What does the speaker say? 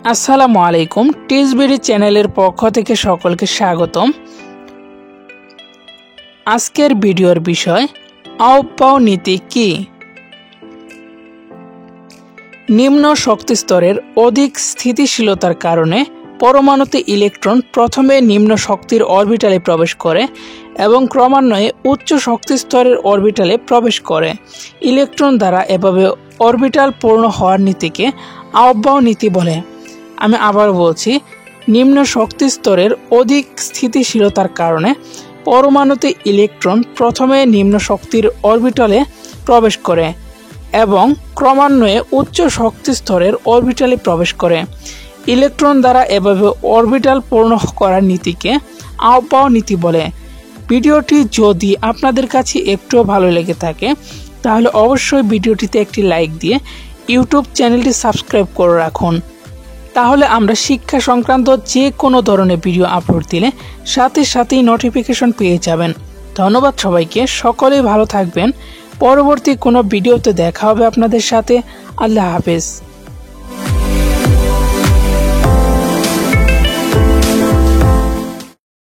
আসসালামু আলাইকুম। টিজবিডি চ্যানেলের পক্ষ থেকে সকলকে স্বাগতম। আজকের ভিডিওর বিষয় আউপাও নীতি কি। নিম্ন শক্তি স্তরের অধিক স্থিতিশীলতার কারণে পরমাণুতে ইলেকট্রন প্রথমে নিম্ন শক্তির অরবিটালে প্রবেশ করে এবং ক্রমান্বয়ে উচ্চ শক্তি স্তরের অরবিটালে প্রবেশ করে। ইলেকট্রন দ্বারা এভাবে অরবিটাল পূর্ণ হওয়ার নীতিকে আউপাও নীতি বলে। আমি আবার বলছি, নিম্ন শক্তি স্তরের অধিক স্থিতিশীলতার কারণে পরমাণুতে ইলেকট্রন প্রথমে নিম্ন শক্তির অরবিটালে প্রবেশ করে এবং ক্রমান্বয়ে উচ্চ শক্তি স্তরের অরবিটালে প্রবেশ করে। ইলেকট্রন দ্বারা এভাবে অরবিটাল পূর্ণ করার নীতিকে আউপাও নীতি বলে। ভিডিওটি যদি আপনাদের কাছে একটুও ভালো লেগে থাকে তাহলে অবশ্যই ভিডিওটিতে একটি লাইক দিয়ে ইউটিউব চ্যানেলটি সাবস্ক্রাইব করে রাখুন। তাহলে আমরা শিক্ষা সংক্রান্ত যে কোনো ধরনের ভিডিও আপলোড দিলে সাথে সাথেই নোটিফিকেশন পেয়ে যাবেন। ধন্যবাদ সবাইকে, সকলেই ভালো থাকবেন। পরবর্তী কোনো ভিডিওতে দেখা হবে আপনাদের সাথে। আল্লাহ হাফেজ।